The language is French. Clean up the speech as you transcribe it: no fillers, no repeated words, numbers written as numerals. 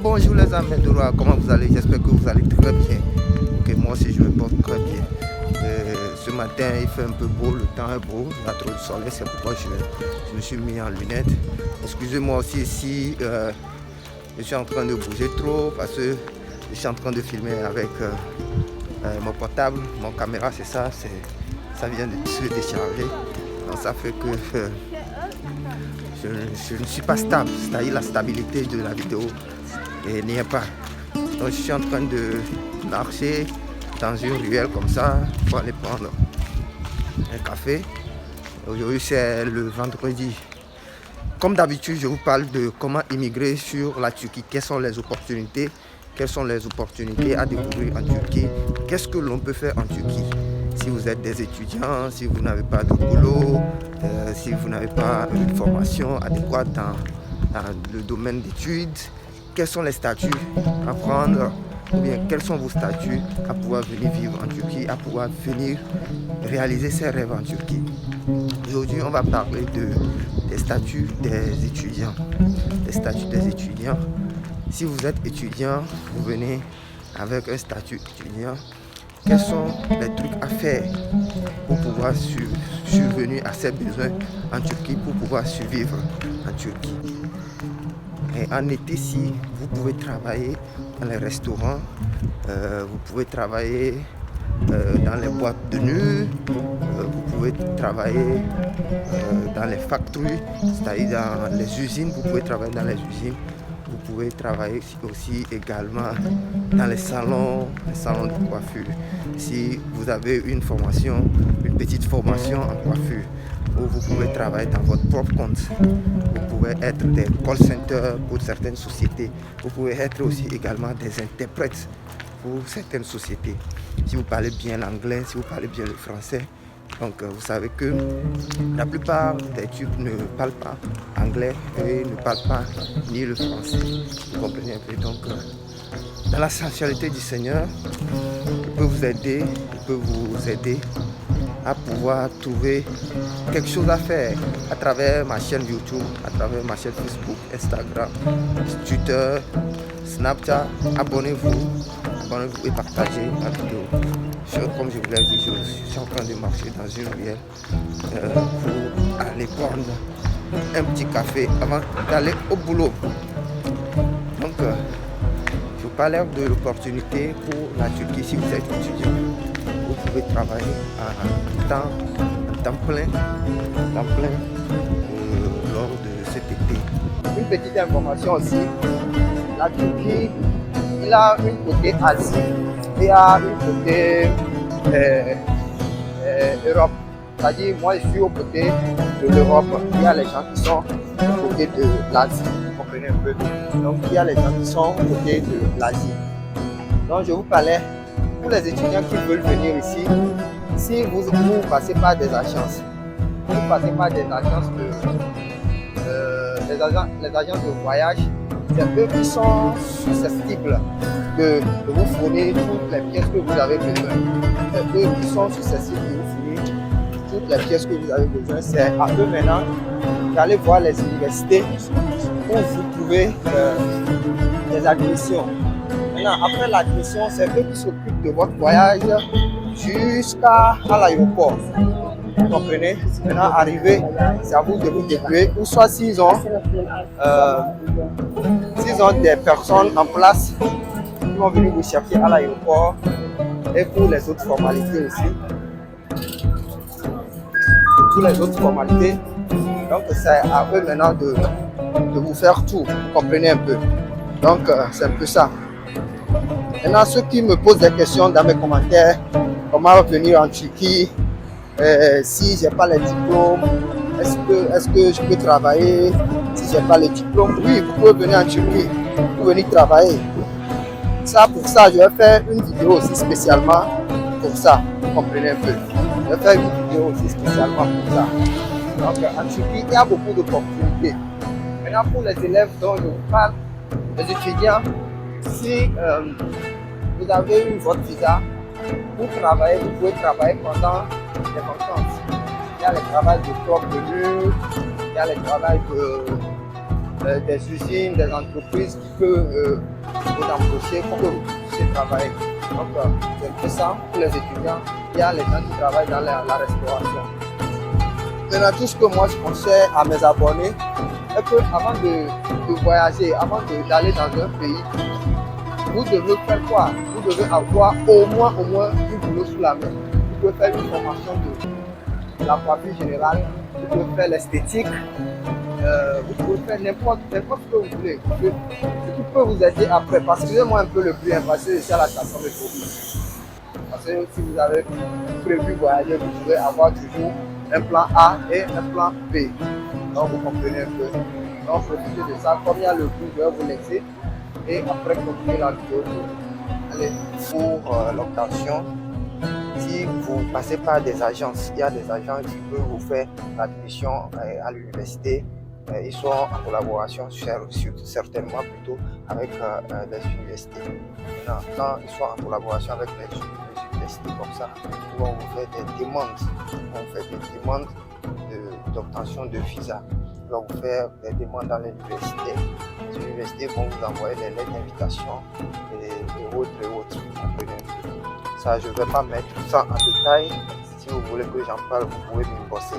Bonjour les amis de Roa, comment vous allez? J'espère que vous allez très bien. Ok, moi aussi je me porte très bien. Ce matin il fait un peu beau, le temps est beau, il y a trop de soleil, c'est pourquoi je me suis mis en lunettes. Excusez-moi aussi si je suis en train de bouger trop parce que je suis en train de filmer avec mon portable, mon caméra, c'est ça, ça vient de se décharger. Donc ça fait que je ne suis pas stable, c'est-à-dire la stabilité de la vidéo n'y est pas. Donc je suis en train de marcher dans une ruelle comme ça pour aller prendre un café. Aujourd'hui c'est le vendredi. Comme d'habitude, je vous parle de comment immigrer sur la Turquie. Quelles sont les opportunités à découvrir en Turquie. Qu'est-ce que l'on peut faire en Turquie? Si vous êtes des étudiants, si vous n'avez pas de boulot, si vous n'avez pas une formation adéquate dans le domaine d'études, quels sont les statuts à prendre ou bien quels sont vos statuts à pouvoir venir vivre en Turquie, à pouvoir venir réaliser ses rêves en Turquie. Aujourd'hui, on va parler des statuts des étudiants. Les statuts des étudiants. Si vous êtes étudiant, vous venez avec un statut étudiant. Quels sont les trucs à faire pour pouvoir survenir à ses besoins en Turquie, pour pouvoir survivre en Turquie? Et en été, si vous pouvez travailler dans les restaurants, vous pouvez travailler dans les boîtes de nuit, vous pouvez travailler dans les factories, c'est-à-dire dans les usines, vous pouvez travailler dans les usines. Vous pouvez travailler aussi également dans les salons de coiffure. Si vous avez une petite formation en coiffure, ou vous pouvez travailler dans votre propre compte. Vous pouvez être des call centers pour certaines sociétés. Vous pouvez être aussi également des interprètes pour certaines sociétés. Si vous parlez bien l'anglais, si vous parlez bien le français, donc vous savez que la plupart des Turcs ne parlent pas anglais et ne parlent pas ni le français. Vous comprenez un peu. Donc dans la sensualité du Seigneur, il peut vous aider à pouvoir trouver quelque chose à faire à travers ma chaîne YouTube, à travers ma chaîne Facebook, Instagram, Twitter, Snapchat. Abonnez-vous et partagez la vidéo. Comme je vous l'ai dit, je suis en train de marcher dans une ruelle pour aller prendre un petit café avant d'aller au boulot. Donc, je vous parle de l'opportunité pour la Turquie. Si vous êtes étudiant, vous pouvez travailler à temps plein lors de cet été. Une petite information aussi, la Turquie, il a une côté Asie et a une côté Europe. C'est-à-dire, moi je suis au côté de l'Europe, il y a les gens qui sont au côté de l'Asie, vous comprenez un peu. Donc il y a les gens qui sont au côté de l'Asie. Donc je vous parlais, pour les étudiants qui veulent venir ici, si vous passez par des agences, les agences de voyage, c'est eux qui sont susceptibles de vous fournir toutes les pièces que vous avez besoin. C'est eux qui sont susceptibles de vous fournir toutes les pièces que vous avez besoin. C'est à eux maintenant d'aller voir les universités où vous trouvez des admissions. Maintenant, après l'admission, c'est eux qui s'occupent de votre voyage jusqu'à l'aéroport. Vous comprenez? Maintenant, arrivé, c'est à vous de vous débrouiller. Ou soit s'ils ont des personnes en place qui vont venir vous chercher à l'aéroport et pour les autres formalités aussi. Pour toutes les autres formalités. Donc, c'est à eux maintenant de vous faire tout. Vous comprenez un peu? Donc, c'est un peu ça. Maintenant, ceux qui me posent des questions dans mes commentaires, comment venir en Turquie, si je n'ai pas les diplômes, est-ce que je peux travailler? Si je n'ai pas les diplômes, oui, vous pouvez venir en Turquie, vous pouvez venir travailler. Pour ça, je vais faire une vidéo aussi spécialement pour ça, vous comprenez un peu. Je vais faire une vidéo aussi spécialement pour ça. Donc en Turquie, il y a beaucoup d'opportunités. Maintenant, pour les élèves dont je vous parle, les étudiants, si vous avez eu votre visa, pour travailler, vous pouvez travailler pendant les vacances. Il y a le travail de propre de nuit, il y a le travail des usines, des entreprises qui peuvent vous embaucher pour que vous puissiez travailler. Donc, c'est un peu ça pour les étudiants. Il y a les gens qui travaillent dans la restauration. Maintenant, tout ce que moi je conseille à mes abonnés est qu'avant de voyager, avant d'aller dans un pays, vous devez faire quoi? Vous devez avoir au moins une boulot sous la main. Vous pouvez faire une formation de la coiffure générale, vous pouvez faire l'esthétique, vous pouvez faire n'importe ce que vous voulez. Ce qui peut vous aider après. Parce que excusez-moi un peu le bruit, parce que je suis à la station de Tobi. Parce que si vous avez prévu voyager, vous pouvez avoir toujours un plan A et un plan B. Donc vous comprenez un peu. Donc profitez de ça. Comme il y a le bruit, je vais vous laisser. Et après continuer la vidéo. Allez, pour l'obtention, si vous passez par des agences, il y a des agences qui peuvent vous faire l'admission à l'université. Ils sont en collaboration certainement plutôt avec les universités. Maintenant, quand ils sont en collaboration avec les universités comme ça, ils vont vous faire des demandes, d'obtention de visa. Ils vont vous faire des demandes dans les universités. Les universités vont vous envoyer des lettres d'invitation et autres. Ça, je ne vais pas mettre tout ça en détail. Si vous voulez que j'en parle, vous pouvez m'inboxer.